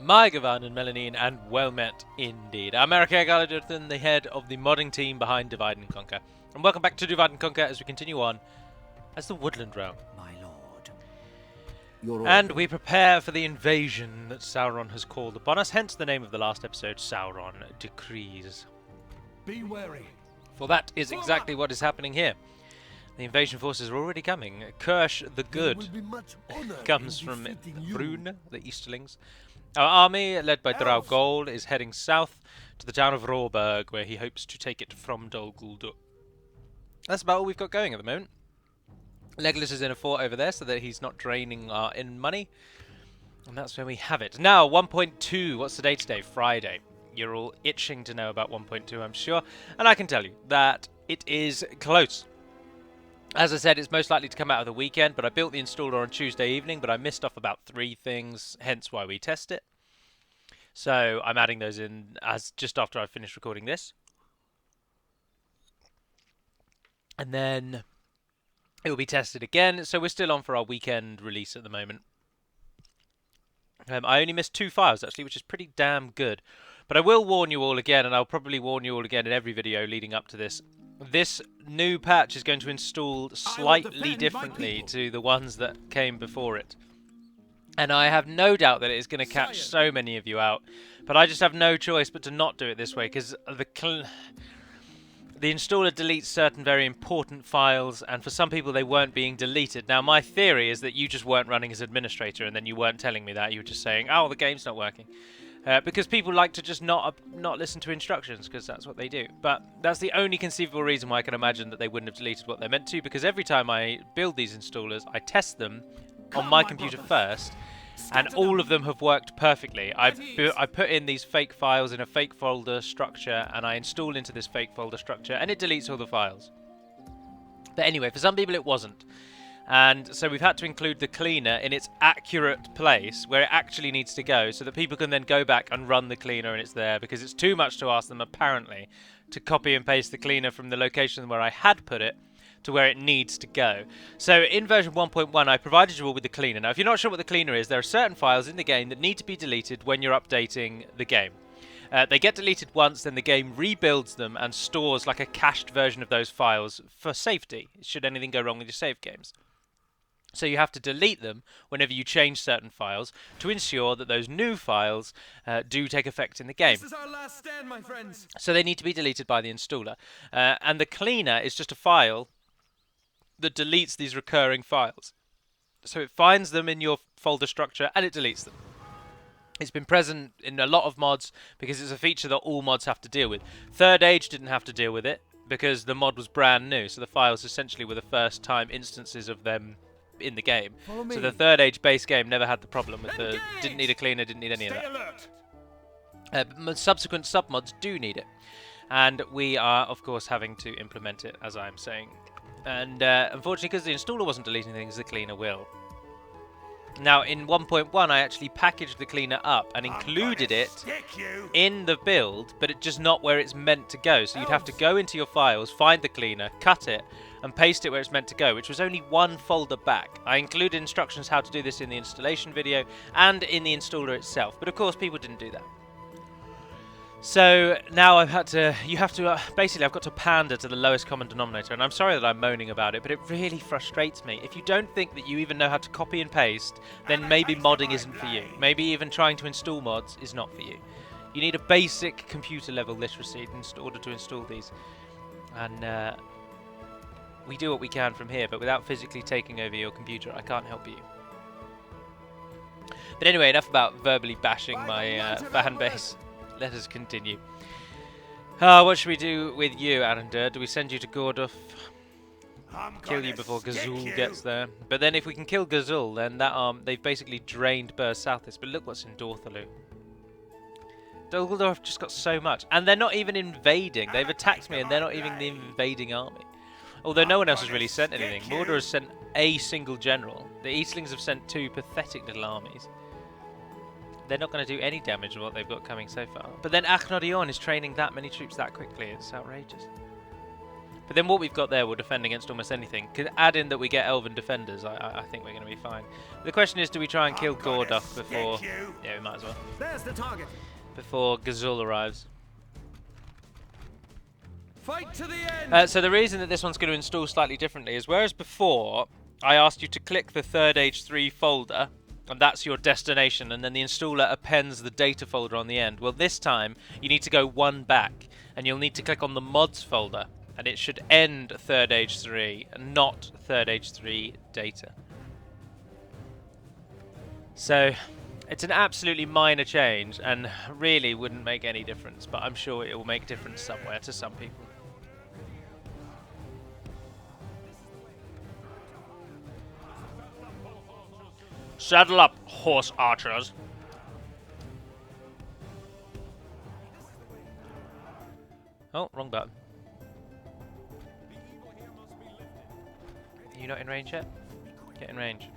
My Gavan and Melanine, and well met indeed. I'm Eric Gallagerton, the head of the modding team behind Divide and Conquer. And welcome back to Divide and Conquer as we continue on as the Woodland Realm. My lord. Your And order. we prepare for the invasion that Sauron has called upon us, hence the name of the last episode, Sauron Decrees. Be wary. For that is exactly what is happening here. The invasion forces are already coming. Kirsch the There Good will be much honor comes in from defeating you. Brune, the Easterlings. Our army, led by Dol Guldur, is heading south to the town of Råberg, where he hopes to take it from Dol Guldur. That's about all we've got going at the moment. Legolas is in a fort over there so that he's not draining our in money. And that's where we have it. Now, 1.2. What's the date today? Friday. You're all itching to know about 1.2, I'm sure. And I can tell you that it is close. As I said, it's most likely to come out of the weekend, but I built the installer on Tuesday evening, but I missed off about 3 things, hence why we test it. So I'm adding those in as just after I finish recording this. And then it will be tested again, so we're still on for our weekend release at the moment. I only missed 2 files, actually, which is pretty damn good. But I will warn you all again, and I'll probably warn you all again in every video leading up to this. This new patch is going to install slightly differently to the ones that came before it. And I have no doubt that it is going to catch so many of you out. But I just have no choice but to not do it this way, because the installer deletes certain very important files, and for some people they weren't being deleted. Now my theory is that you just weren't running as administrator, and then you weren't telling me that. You were just saying, oh, the game's not working. Because people like to just not listen to instructions, because that's what they do. But that's the only conceivable reason why I can imagine that they wouldn't have deleted what they're meant to, because every time I build these installers, I test them on my computer first, and all of them have worked perfectly. I put in these fake files in a fake folder structure, and I install into this fake folder structure, and it deletes all the files. But anyway, for some people it wasn't. And so we've had to include the cleaner in its accurate place where it actually needs to go, so that people can then go back and run the cleaner and it's there, because it's too much to ask them, apparently, to copy and paste the cleaner from the location where I had put it to where it needs to go. So in version 1.1 I provided you all with the cleaner. Now if you're not sure what the cleaner is, there are certain files in the game that need to be deleted when you're updating the game. They get deleted once, then the game rebuilds them and stores like a cached version of those files for safety, should anything go wrong with your save games. So you have to delete them whenever you change certain files to ensure that those new files do take effect in the game. This is our last stand, my friends. So they need to be deleted by the installer. And the cleaner is just a file that deletes these recurring files. So it finds them in your folder structure and it deletes them. It's been present in a lot of mods because it's a feature that all mods have to deal with. Third Age didn't have to deal with it because the mod was brand new. So the files essentially were the first time instances of them in the game. So the Third Age base game never had the problem with the didn't need a cleaner, didn't need any of that. But subsequent submods do need it, and we are of course having to implement it, as I'm saying. And unfortunately, because the installer wasn't deleting things, the cleaner will. Now in 1.1 I actually packaged the cleaner up and included it in the build, but it's just not where it's meant to go. So you'd have to go into your files, find the cleaner, cut it, and paste it where it's meant to go, which was only 1 folder back. I included instructions how to do this in the installation video and in the installer itself, but of course people didn't do that. So now I've got to pander to the lowest common denominator, and I'm sorry that I'm moaning about it, but it really frustrates me. If you don't think that you even know how to copy and paste, then maybe modding isn't for you. Maybe even trying to install mods is not for you. You need a basic computer level literacy in order to install these. And we do what we can from here, but without physically taking over your computer, I can't help you. But anyway, enough about verbally bashing my fan base. Let us continue. What should we do with you, Arandur? Do we send you to Gorduf? Kill you before Gazul gets there. But then if we can kill Gazul, then that they've basically drained Bur Southis. But look what's in Dorthalu. Dol Guldur have just got so much. And they're not even invading. They've attacked me and they're not even the invading army. Although no one else has really sent anything. Mordor has sent a single general. The Eastlings have sent 2 pathetic little armies. They're not going to do any damage with what they've got coming so far. But then Achnodion is training that many troops that quickly. It's outrageous. But then what we've got there will defend against almost anything. Could add in that we get elven defenders, I think we're going to be fine. The question is, do we try and kill Guldur before... Yeah, we might as well. There's the target. Before Gazul arrives. Fight to the end. So the reason that this one's going to install slightly differently is, whereas before I asked you to click the Third Age 3 folder, and that's your destination, and then the installer appends the data folder on the end. Well, this time you need to go one back, and you'll need to click on the mods folder, and it should end Third Age 3, and not Third Age 3 data. So it's an absolutely minor change, and really wouldn't make any difference, but I'm sure it will make a difference somewhere to some people. Saddle up, horse archers. Oh, wrong button. Are you not in range yet? Get in range.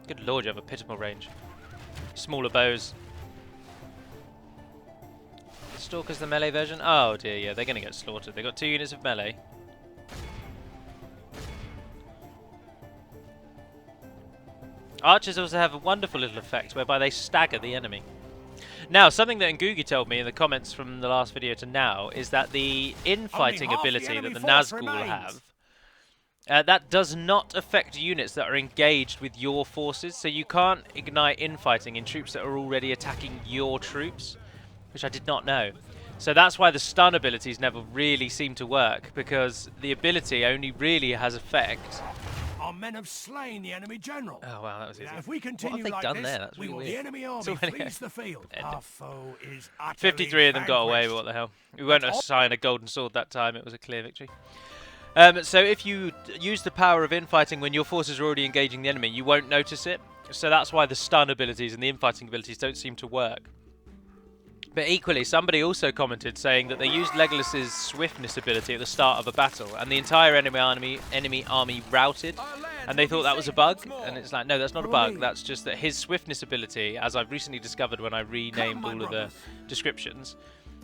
Good lord, you have a pitiful range. Smaller bows. The Stalker's the melee version? Oh dear, yeah, they're going to get slaughtered. They've got 2 units of melee. Archers also have a wonderful little effect whereby they stagger the enemy. Now, something that Ngugi told me in the comments from the last video to now is that the infighting ability that the Nazgul have, that does not affect units that are engaged with your forces, so you can't ignite infighting in troops that are already attacking your troops, which I did not know. So that's why the stun abilities never really seem to work, because the ability only really has effect. Our men have slain the enemy general. Oh wow, that was easy. If we continue what have they like done this, there? That's really weird. the enemy army So many- flees the field. Our foe is utterly 53 of them got away, vanquished. but what the hell. We won't assign a golden sword that time, it was a clear victory. So if you use the power of infighting when your forces are already engaging the enemy, you won't notice it. So that's why the stun abilities and the infighting abilities don't seem to work. But equally, somebody also commented saying that they used Legolas's swiftness ability at the start of a battle, and the entire enemy army routed, and they thought that was a bug. And it's like, no, that's not a bug. That's just that his swiftness ability, as I've recently discovered when I renamed all of the descriptions,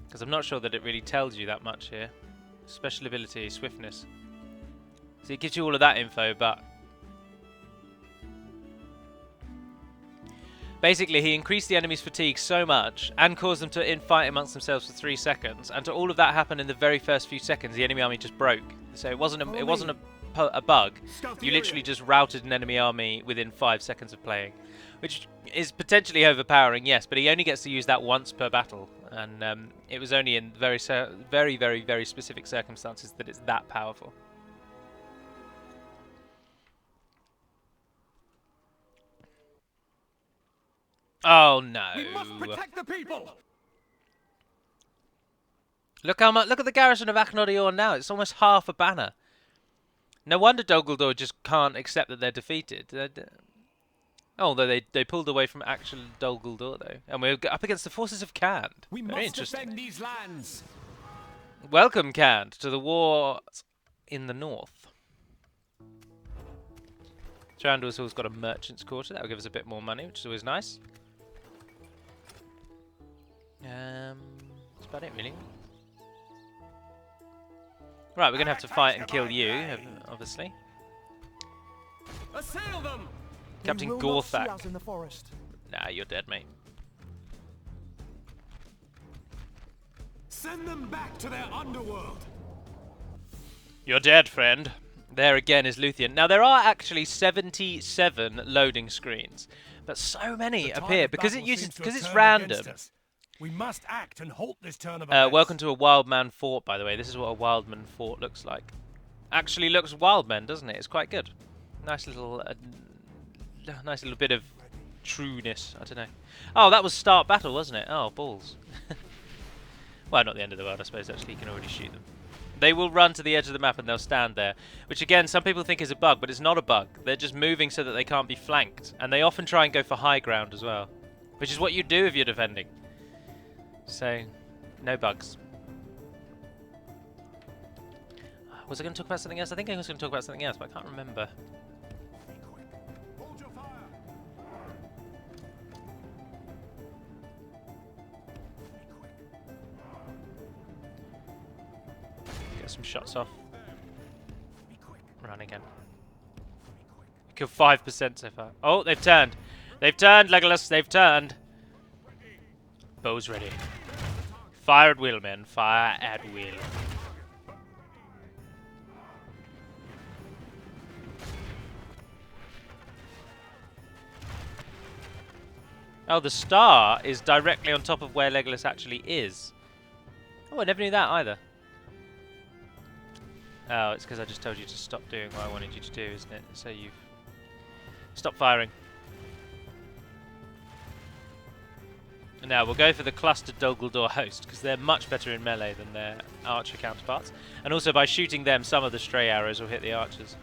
because I'm not sure that it really tells you that much here. Special ability, swiftness. So it gives you all of that info, but basically, he increased the enemy's fatigue so much and caused them to fight amongst themselves for 3 seconds. And to all of that happen in the very first few seconds, the enemy army just broke. So it wasn't a bug. You literally just routed an enemy army within 5 seconds of playing, which is potentially overpowering, yes. But he only gets to use that once per battle, and it was only in very specific circumstances that it's that powerful. Oh no! We must protect the people. Look how much! Look at the garrison of Akhnodior now. It's almost half a banner. No wonder Dol Guldur just can't accept that they're defeated. Although they pulled away from actual Dol Guldur though, and we're up against the forces of Khand. We Very must interesting. defend these lands. Welcome, Khand, to the war in the north. Trandor's always got a merchant's quarter. That will give us a bit more money, which is always nice. That's about it, really. Right, we're going to have to fight and kill you, obviously. Assail them. Captain Gorthak. Nah, you're dead, mate. Send them back to their underworld. You're dead, friend. There again is Luthien. Now, there are actually 77 loading screens, but so many appear because it's random. We must act and halt this turn of events. Welcome to a Wildman Fort, by the way. This is what a Wildman Fort looks like. Actually looks Wildman, doesn't it? It's quite good. Nice little bit of trueness. I don't know. Oh, that was start battle, wasn't it? Oh, balls. Well, not the end of the world, I suppose. Actually, you can already shoot them. They will run to the edge of the map and they'll stand there, which again, some people think is a bug, but it's not a bug. They're just moving so that they can't be flanked, and they often try and go for high ground as well, which is what you do if you're defending. So, no bugs. Was I going to talk about something else? I think I was going to talk about something else, but I can't remember. get some shots off. Run again. Killed 5% so far. Oh, they've turned. They've turned, Legolas. They've turned. Bows ready. Fire at will, men. Fire at will. Oh, the star is directly on top of where Legolas actually is. Oh, I never knew that either. Oh, it's because I just told you to stop doing what I wanted you to do, isn't it? So you've... Stop firing. Now, we'll go for the clustered Dol Guldur host, because they're much better in melee than their archer counterparts. And also, by shooting them, some of the stray arrows will hit the archers.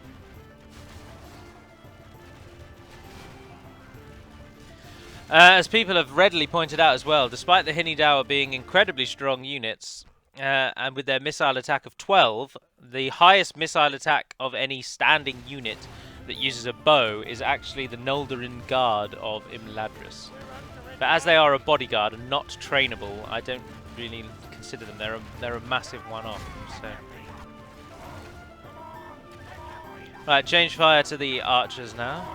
As people have readily pointed out as well, despite the Hinidawa being incredibly strong units, and with their missile attack of 12, the highest missile attack of any standing unit that uses a bow is actually the Noldorin Guard of Imladris. But as they are a bodyguard and not trainable, I don't really consider them. They're a massive one-off. So. Right, change fire to the archers now.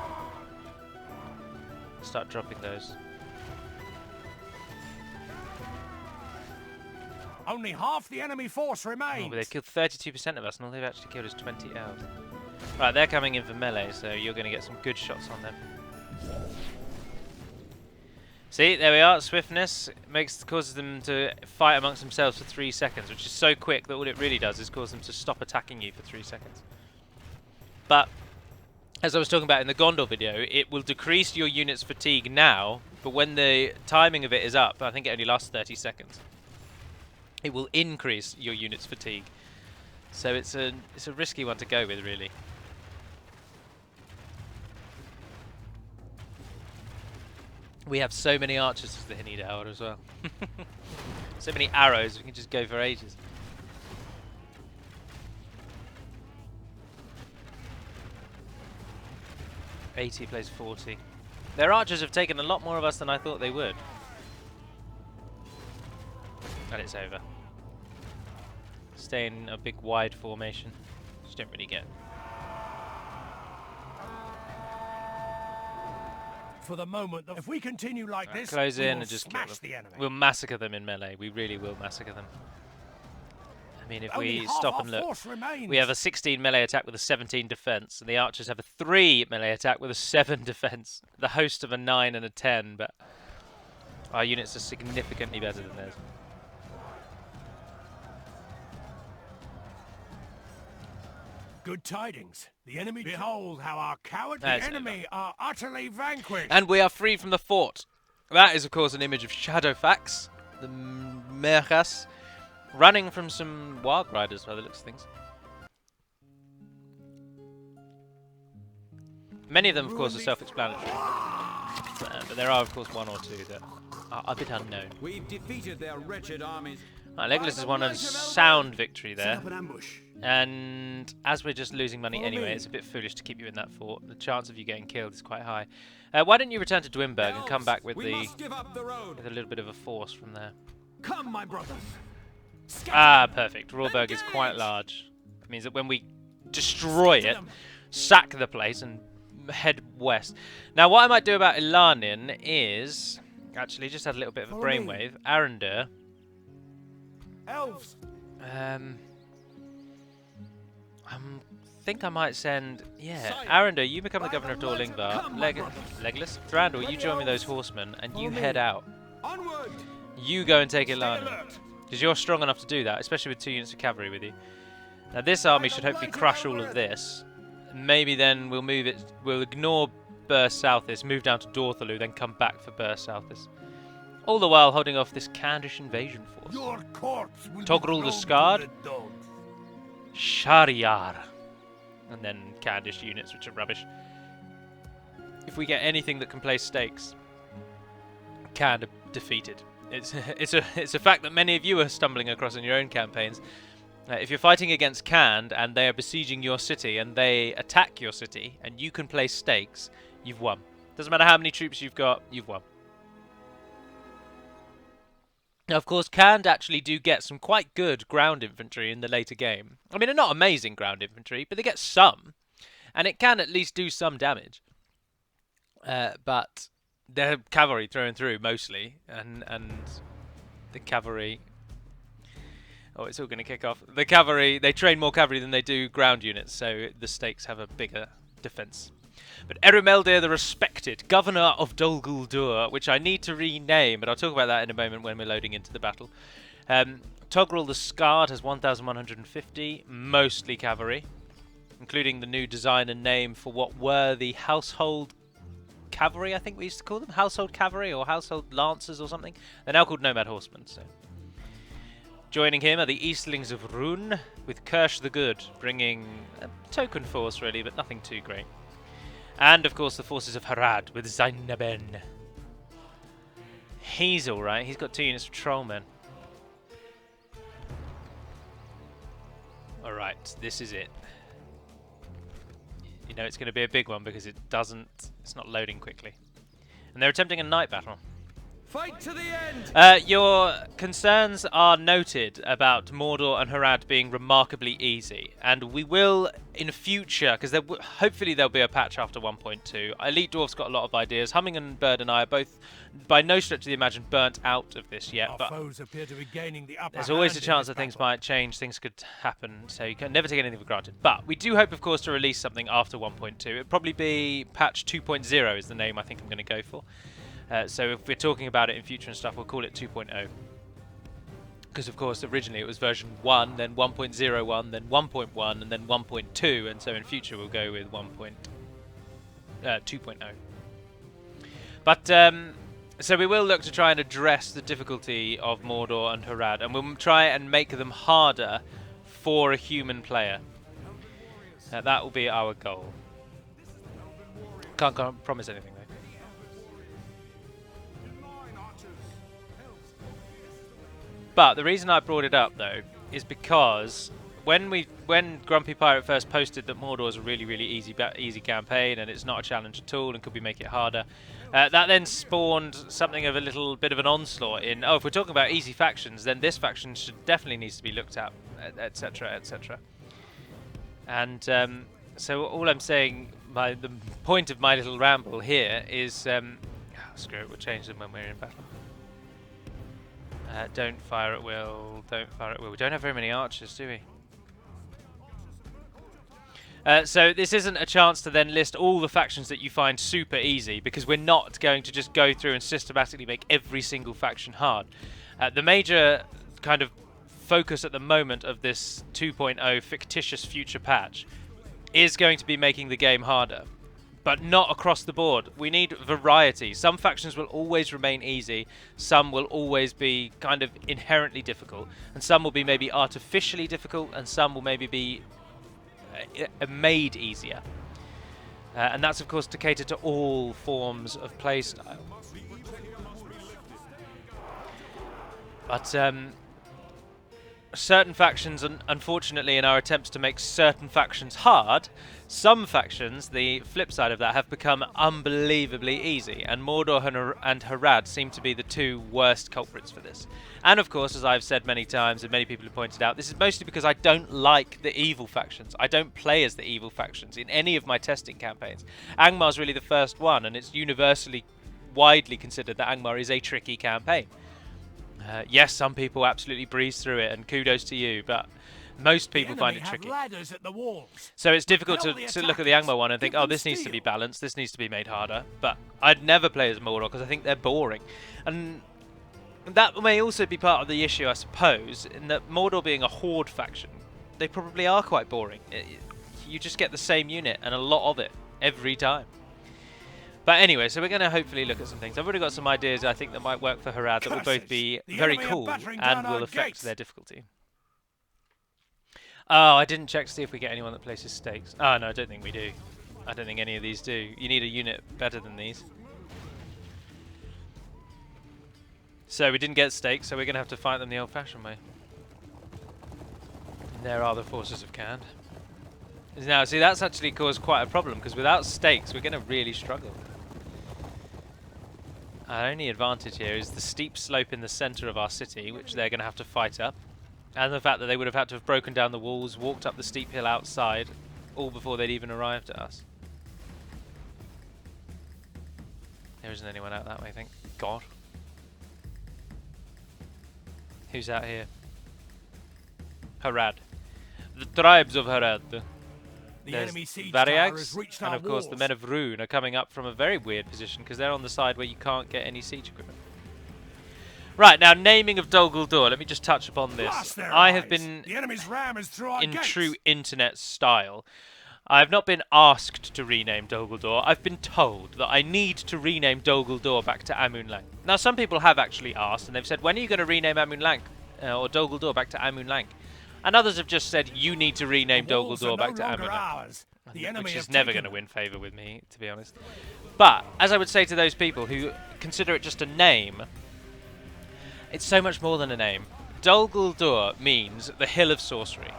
Start dropping those. Only half the enemy force remains. Oh, but they've killed 32% of us, and all they've actually killed is 20 elves. Right, they're coming in for melee, so you're going to get some good shots on them. See, there we are. Swiftness causes them to fight amongst themselves for 3 seconds, which is so quick that all it really does is cause them to stop attacking you for 3 seconds. But as I was talking about in the Gondor video, it will decrease your unit's fatigue now, but when the timing of it is up, I think it only lasts 30 seconds, it will increase your unit's fatigue. So it's a risky one to go with, really. We have so many archers as the Hinidawa as well. So many arrows, we can just go for ages. '80 plays 40. Their archers have taken a lot more of us than I thought they would. And it's over. Stay in a big wide formation, which you don't really get. For the moment, if we continue like this, close we in will and just kill smash them. the enemy. We'll massacre them in melee. We really will massacre them. I mean, if Only we half stop our and look, force remains. we have a 16 melee attack with a 17 defense, and the archers have a 3 melee attack with a 7 defense. The host of a 9 and a 10, but our units are significantly better than theirs. Good tidings. The enemy. Behold how our cowardly That's enemy are utterly vanquished. And we are free from the fort. That is, of course, an image of Shadowfax, the Merchas, running from some wild riders by the looks of things. Many of them, of course, are self-explanatory. But there are, of course, one or two that are a bit unknown. We've defeated their wretched armies. Right, Legolas has won a sound victory there. Set up an ambush. And as we're just losing money anyway, it's a bit foolish to keep you in that fort. The chance of you getting killed is quite high. Why don't you return to Dwimberg and come back with we must give up the road. with a little bit of a force from there? Come, my brothers. Ah, perfect. Rawberg is quite large. It means that when we destroy it, sack the place and head west. Now, what I might do about Ilanin is... Actually, just had a little bit of a brainwave. Arendur. Elves. I think I might send... Yeah, Arendur, you become the governor of Dol Guldur. Legolas. Thranduil, you join me those horsemen, and you head out. Onward. You go and take Ilanin. Because you're strong enough to do that, especially with 2 units of cavalry with you. Now, this army should hopefully crush all of this. Maybe then we'll move it... We'll ignore Burst Southis, move down to Dorthalu, then come back for Burst Southis. All the while holding off this Candish invasion force. Your corpse will Togrul be the thrown Scarred. to the dogs. Shariar. And then Candish units, which are rubbish. If we get anything that can play stakes, Cand are defeated. It's a fact that many of you are stumbling across in your own campaigns. If you're fighting against Cand and they are besieging your city and they attack your city and you can play stakes, you've won. Doesn't matter how many troops you've got, you've won. Now, of course, Khand actually do get some quite good ground infantry in the later game. I mean, they're not amazing ground infantry, but they get some. And it can at least do some damage. But they're cavalry through and through, mostly. And the cavalry... Oh, it's all going to kick off. The cavalry, they train more cavalry than they do ground units, so the stakes have a bigger defense. But Erumeldir the Respected, Governor of Dol Guldur, which I need to rename, but I'll talk about that in a moment when we're loading into the battle. Togrul the Scarred has 1,150, mostly cavalry, including the new design and name for what were the household cavalry, I think we used to call them. Household cavalry or household lancers or something. They're now called nomad horsemen, so... Joining him are the Eastlings of Rune, with Kirsch the Good, bringing a token force really, but nothing too great. And of course the forces of Harad, with Zainaben. He's alright, he's got 2 units of Trollmen. Alright, this is it. You know it's going to be a big one because it's not loading quickly. And they're attempting a night battle. Fight to the end! Your concerns are noted about Mordor and Harad being remarkably easy, and we will in future, because hopefully there'll be a patch after 1.2. Elite Dwarf's got a lot of ideas. Hummingbird and I are both, by no stretch of the imagination, burnt out of this yet, but foes appear to be gaining the upper there's always a hand in chance this that things battle. might change, things could happen, so you can never take anything for granted. But we do hope, of course, to release something after 1.2. It'll probably be patch 2.0 is the name I think I'm going to go for. So if we're talking about it in future and stuff, we'll call it 2.0. Because, of course, originally it was version 1, then 1.01, then 1.1, and then 1.2, and so in future we'll go with 2.0. But, so we will look to try and address the difficulty of Mordor and Harad, and we'll try and make them harder for a human player. That will be our goal. Can't promise anything, though. But the reason I brought it up, though, is because when Grumpy Pirate first posted that Mordor is a really, really easy campaign and it's not a challenge at all and could we make it harder, that then spawned something of a little bit of an onslaught in, oh, if we're talking about easy factions, then this faction definitely needs to be looked at, etc., etc. And so all I'm saying, the point of my little ramble here is, screw it, we'll change them when we're in battle. Don't fire at will, don't fire at will. We don't have very many archers, do we? So this isn't a chance to then list all the factions that you find super easy, because we're not going to just go through and systematically make every single faction hard. The major kind of focus at the moment of this 2.0 fictitious future patch is going to be making the game harder. But not across the board. We need variety. Some factions will always remain easy, some will always be kind of inherently difficult, and some will be maybe artificially difficult, and some will maybe be made easier. And that's of course to cater to all forms of playstyle. But certain factions, unfortunately, in our attempts to make certain factions hard, some factions, the flip side of that, have become unbelievably easy, and Mordor and Harad seem to be the 2 worst culprits for this. And of course, as I've said many times, and many people have pointed out, this is mostly because I don't like the evil factions. I don't play as the evil factions in any of my testing campaigns. Angmar's really the first one, and it's universally, widely considered that Angmar is a tricky campaign. Yes, some people absolutely breeze through it, and kudos to you, but most people find it tricky. Ladders at the walls. So it's difficult to look at the Angmar one and think, oh, this needs to be balanced, this needs to be made harder. But I'd never play as Mordor because I think they're boring. And that may also be part of the issue, I suppose, in that Mordor being a horde faction, they probably are quite boring. You just get the same unit and a lot of it every time. But anyway, so we're going to hopefully look at some things. I've already got some ideas I think that might work for Harad that will both be very cool and will affect their difficulty. Oh, I didn't check to see if we get anyone that places stakes. Oh, no, I don't think we do. I don't think any of these do. You need a unit better than these. So we didn't get stakes, so we're going to have to fight them the old-fashioned way. And there are the forces of Khand. Now, see, that's actually caused quite a problem, because without stakes, we're going to really struggle. Our only advantage here is the steep slope in the centre of our city, which they're going to have to fight up, and the fact that they would have had to have broken down the walls, walked up the steep hill outside, all before they'd even arrived at us. There isn't anyone out that way, thank God. Who's out here? Harad. The tribes of Harad. The There's enemy siege tower Variags, has reached and our of course the walls. men of Rune are coming up from a very weird position because they're on the side where you can't get any siege equipment. Right, now naming of Dol Guldur, let me just touch upon this. Blast their I have eyes. been, The enemy's ram is through our in gates. true internet style, I have not been asked to rename Dol Guldur, I've been told that I need to rename Dol Guldur back to Amun Lank. Now some people have actually asked and they've said, when are you going to rename Amun Lank, or Dol Guldur back to Amun Lank? And others have just said, you need to rename The Dol walls Guldur are back no to longer Amun Lank. ours. The enemy Which is have never taken going to them. win favour with me, to be honest. But, as I would say to those people who consider it just a name, it's so much more than a name. Dol Guldur means the Hill of Sorcery.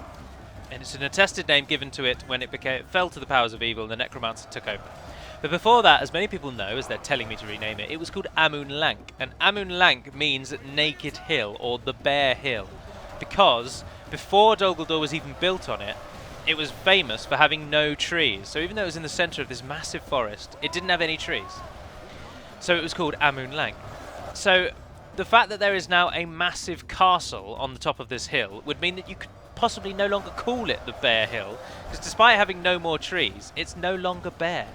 And it's an attested name given to it when it fell to the powers of evil and the Necromancer took over. But before that, as many people know, as they're telling me to rename it, it was called Amun Lank. And Amun Lank means Naked Hill, or the Bare Hill. Because, before Dol Guldur was even built on it, it was famous for having no trees. So even though it was in the centre of this massive forest, it didn't have any trees. So it was called Amun Lank. So the fact that there is now a massive castle on the top of this hill would mean that you could possibly no longer call it the Bare Hill, because despite having no more trees, it's no longer bare.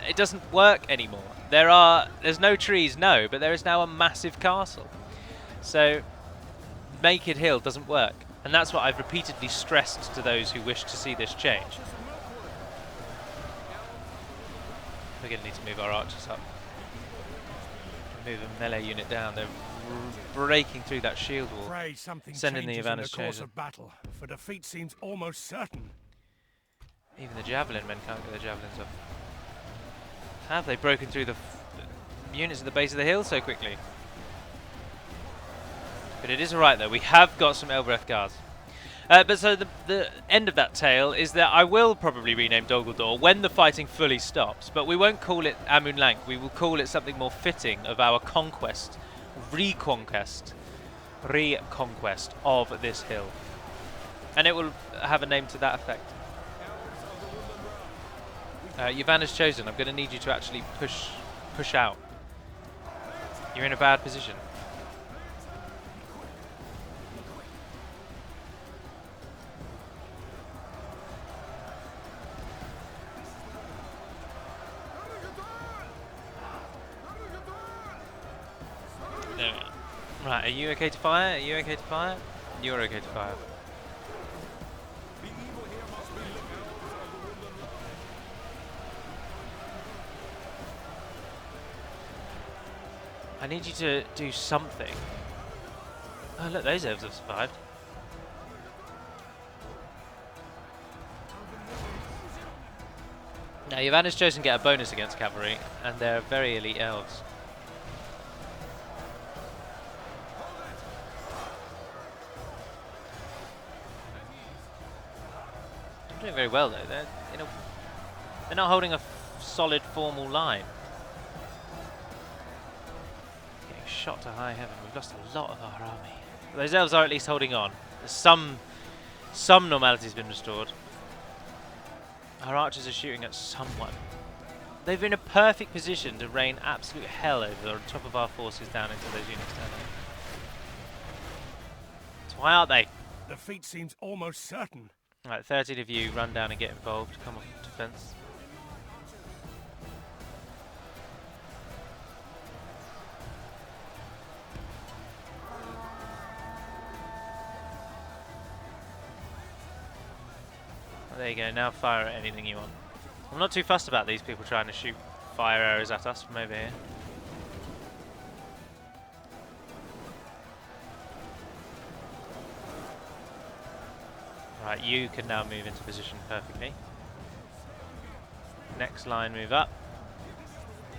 It doesn't work anymore. There's no trees, no, but there is now a massive castle. So Naked Hill doesn't work. And that's what I've repeatedly stressed to those who wish to see this change. We're going to need to move our archers up. Move a melee unit down. They're breaking through that shield wall. Pray something Sending the changes in the Ivana's course chosen. of battle, for defeat seems almost certain. Even the javelin men can't get their javelins up. Have they broken through the units at the base of the hill so quickly? But it is alright though, we have got some Elbreth guards. But so the end of that tale is that I will probably rename Dol Guldur when the fighting fully stops, but we won't call it Amun Lank, we will call it something more fitting of our conquest, reconquest of this hill. And it will have a name to that effect. Ivana's chosen, I'm going to need you to actually push out. You're in a bad position. Right, are you okay to fire? Are you okay to fire? You're okay to fire. I need you to do something. Oh look, those elves have survived. Now Ivana's chosen to get a bonus against cavalry, and they're very elite elves. Doing very well though. They're not holding a solid formal line. Getting shot to high heaven. We've lost a lot of our army. But those elves are at least holding on. Some normality's been restored. Our archers are shooting at someone. They're in a perfect position to rain absolute hell over the top of our forces down into those units down there. So why aren't they? Defeat seems almost certain. Right, 13 of you run down and get involved. Come on, defense. Well, there you go, now fire at anything you want. I'm not too fussed about these people trying to shoot fire arrows at us from over here. Right, you can now move into position perfectly. Next line, move up.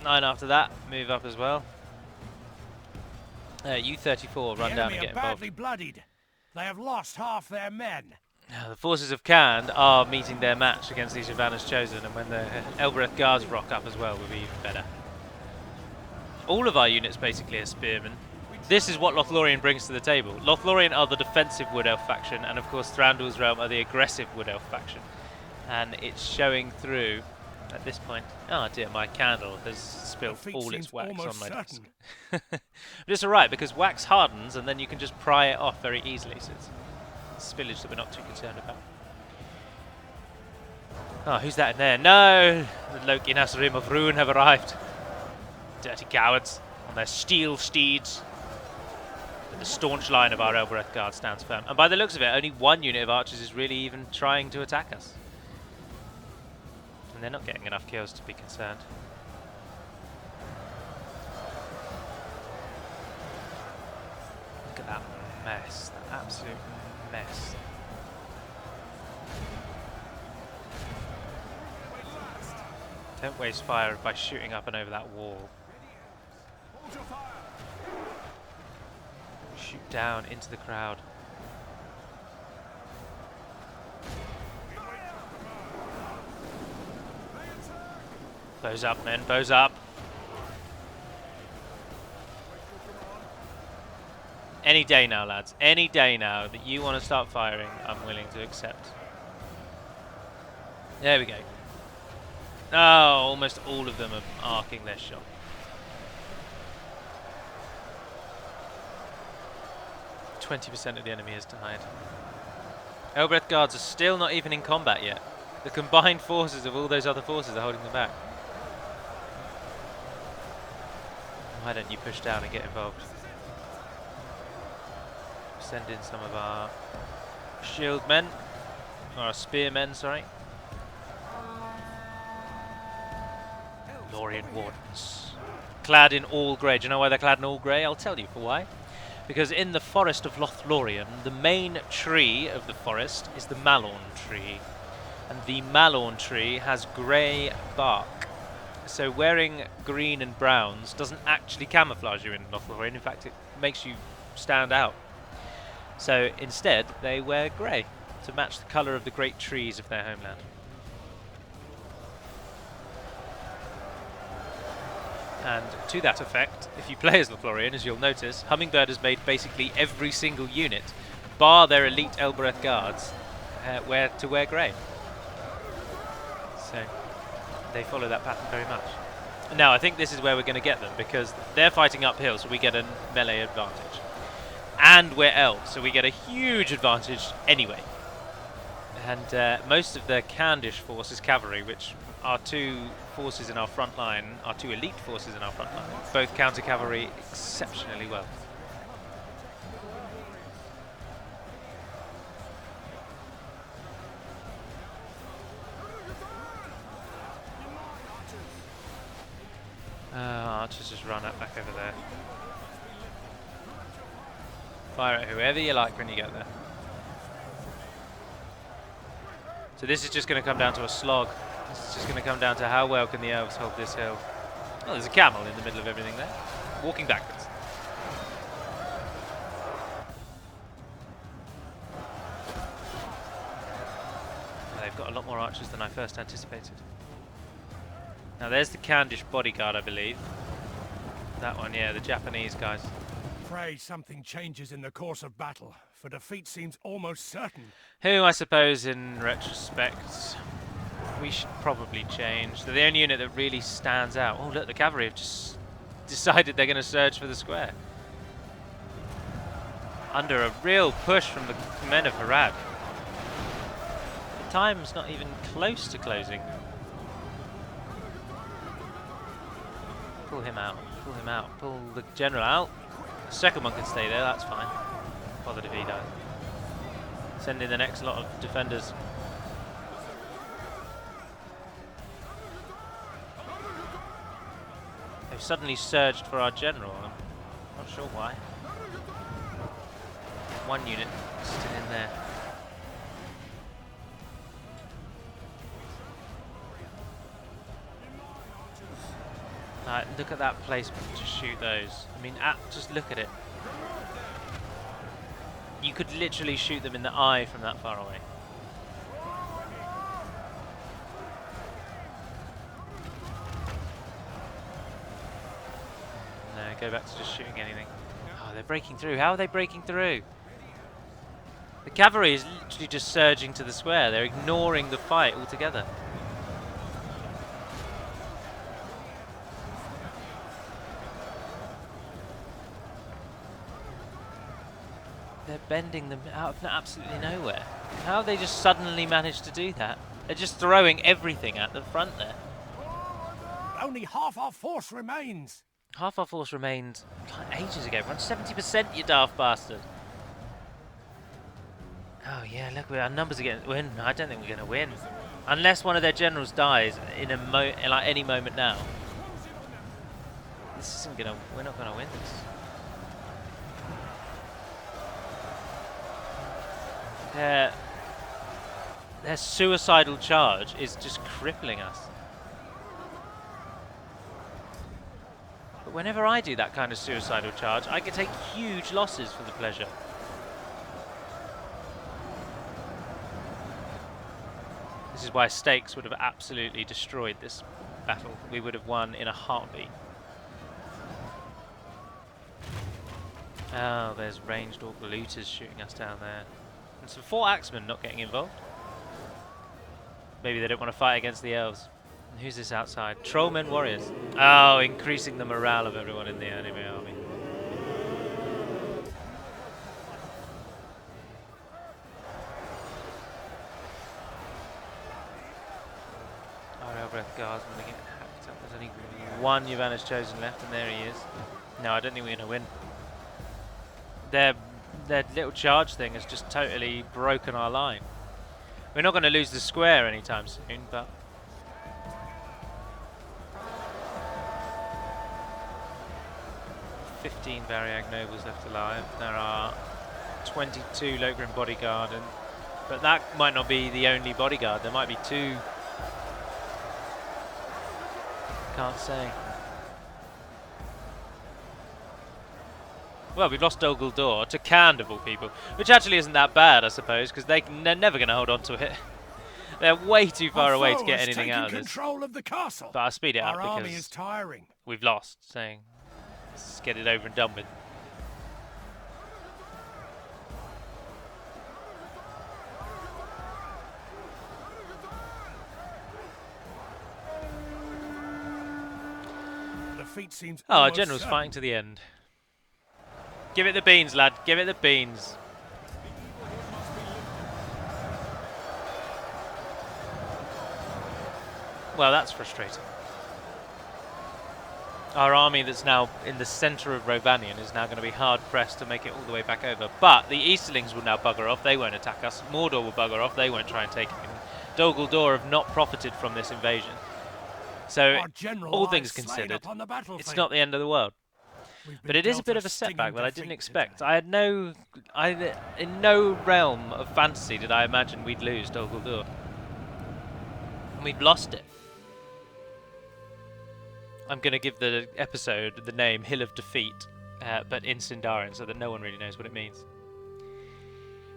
9 after that, move up as well. You 34, run down and get involved. Badly bloodied. They have lost half their men. Now, the forces of Khand are meeting their match against these Ivana's chosen, and when the Elbreth guards rock up as well, will be even better. All of our units basically are spearmen. This is what Lothlorien brings to the table. Lothlorien are the defensive Wood Elf faction, and of course Thranduil's Realm are the aggressive Wood Elf faction. And it's showing through at this point. Oh dear, my candle has spilled all its wax on my desk. But it's alright, because wax hardens and then you can just pry it off very easily, so it's spillage that we're not too concerned about. Oh, who's that in there? No! The Loki Nasrim of Ruin have arrived. Dirty cowards on their steel steeds. But the staunch line of our Elbereth Guard stands firm. And by the looks of it, only one unit of archers is really even trying to attack us. And they're not getting enough kills to be concerned. Look at that mess. That absolute mess. Don't waste fire by shooting up and over that wall. Shoot down into the crowd. Bows up, men, bows up. Any day now, lads. Any day now that you want to start firing, I'm willing to accept. There we go. Oh, almost all of them are arcing their shot. %20 of the enemy has died. Elbereth Guards are still not even in combat yet. The combined forces of all those other forces are holding them back. Why don't you push down and get involved? Send in some of our shield men, or our spearmen, sorry. Lorien Wardens. Clad in all grey. Do you know why they're clad in all grey? I'll tell you for why. Because in the forest of Lothlorien, the main tree of the forest is the Malorn tree. And the Malorn tree has grey bark. So wearing green and browns doesn't actually camouflage you in Lothlorien. In fact, it makes you stand out. So instead, they wear grey to match the colour of the great trees of their homeland. And to that effect, if you play as Lothlorien, as you'll notice, Hummingbird has made basically every single unit, bar their elite Elbereth Guards, to wear grey. So they follow that pattern very much. Now I think this is where we're going to get them, because they're fighting uphill, so we get a melee advantage. And we're elves, so we get a huge advantage anyway. And most of the Candish force is cavalry, which are two forces in our front line, our two elite forces in our front line, both counter cavalry exceptionally well. Archers just run up back over there. Fire at whoever you like when you get there. So this is just going to come down to a slog. This is just going to come down to how well can the elves hold this hill. Oh, there's a camel in the middle of everything there, walking backwards. They've got a lot more archers than I first anticipated. Now there's the Candish bodyguard, I believe. That one, yeah, the Japanese guys. Pray something changes in the course of battle, for defeat seems almost certain. Who, I suppose, in retrospect, we should probably change. They're the only unit that really stands out. Oh, look, the cavalry have just decided they're going to surge for the square. Under a real push from the men of Harad. The time's not even close to closing. Pull him out, pull him out, pull the general out. The second one can stay there, that's fine. Bothered if he dies. Send in the next lot of defenders. They've suddenly surged for our general. I'm not sure why. One unit still in there. Look at that placement to shoot those. I mean, just look at it. You could literally shoot them in the eye from that far away. to go back to just shooting anything. Oh, they're breaking through. How are they breaking through? The cavalry is literally just surging to the square. They're ignoring the fight altogether. They're bending them out of absolutely nowhere. How have they just suddenly managed to do that? They're just throwing everything at the front there. Only half our force remains. Half our force remained ages ago. We're on 70%, you daft bastard. Oh yeah, look, our numbers are getting win. I don't think we're going to win, unless one of their generals dies in like any moment now. This isn't gonna. We're not going to win this. Their suicidal charge is just crippling us. But whenever I do that kind of suicidal charge, I can take huge losses for the pleasure. This is why stakes would have absolutely destroyed this battle. We would have won in a heartbeat. Oh, there's ranged Dol Guldur shooting us down there. And some 4 axemen not getting involved. Maybe they don't want to fight against the elves. And who's this outside? Trollmen warriors. Oh, increasing the morale of everyone in the enemy army. Guardsmen are getting hacked up. There's only one Yavanna's chosen left, and there he is. No, I don't think we're going to win. Their little charge thing has just totally broken our line. We're not going to lose the square anytime soon, but... "15 Variag nobles left alive. There are 22 Lokrin bodyguard, but that might not be the only bodyguard. There might be 2. Can't say. Well, we've lost Dol Guldur to Khand of all people, which actually isn't that bad, I suppose, because they're never going to hold on to it. They're way too far away to get anything out of this. Control of the castle. But I'll speed it up Our army because is tiring. we've lost, saying let's get it over and done with. Seems oh, our general's fighting to the end. Give it the beans, lad. Give it the beans. Well, that's frustrating. Our army that's now in the centre of Rovanion is now going to be hard-pressed to make it all the way back over. But the Easterlings will now bugger off. They won't attack us. Mordor will bugger off. They won't try and take it. Dol Guldur have not profited from this invasion. So, all things considered, it's not the end of the world. But it is a bit of a setback that I didn't expect. In no realm of fantasy did I imagine we'd lose Dol Guldur. And we've lost it. I'm going to give the episode the name Hill of Defeat, but in Sindarian, so that no one really knows what it means.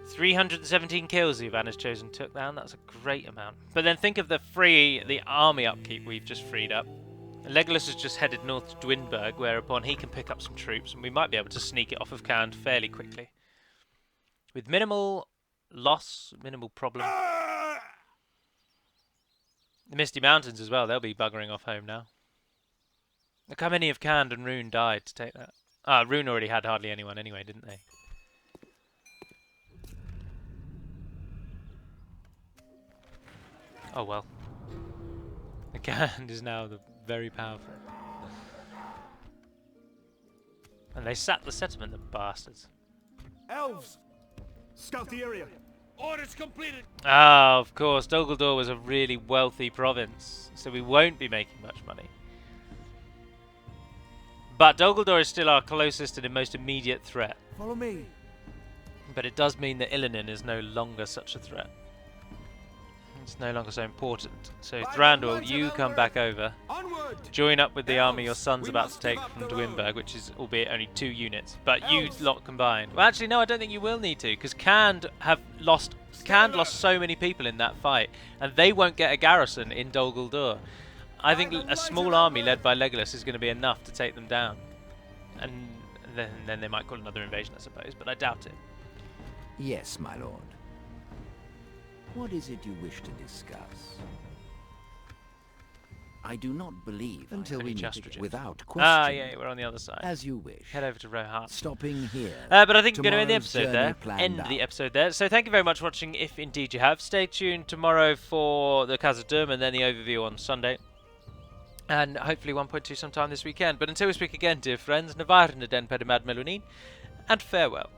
317 kills the Yavanna's chosen took down. That's a great amount. But then think of the army upkeep we've just freed up. Legolas has just headed north to Dwinberg, whereupon he can pick up some troops, and we might be able to sneak it off of Khand fairly quickly. With minimal loss, minimal problem. The Misty Mountains as well, they'll be buggering off home now. Look how many of Khand and Rune died to take that. Ah, Rune already had hardly anyone anyway, didn't they? Oh well. The Khand is now very powerful. And they sacked the settlement, the bastards. Elves! Scout the area! Orders completed! Ah, of course, Dol Guldur was a really wealthy province, so we won't be making much money. But Dol Guldur is still our closest and most immediate threat. Follow me. But it does mean that Ilanin is no longer such a threat. It's no longer so important. So Thranduil, you come back over. Onward! Join up with the army your son's about to take from Dwinberg, which is albeit only 2 units. But you lot combined. Well, actually, no, I don't think you will need to, because Khand lost so many people in that fight, and they won't get a garrison in Dol Guldur. I think a small army led by Legolas is going to be enough to take them down. and then they might call another invasion, I suppose, but I doubt it. Yes, my lord. What is it you wish to discuss? I do not believe until we meet again. Without question. Ah, yeah, we're on the other side. As you wish. Head over to Rohat. Stopping here. But I think we're going to end the episode there. So thank you very much for watching, if indeed you have. Stay tuned tomorrow for the Khazad-dûm and then the overview on Sunday. And hopefully 1.2 sometime this weekend. But until we speak again, dear friends, Navarne den Pedimad Melunin, and farewell.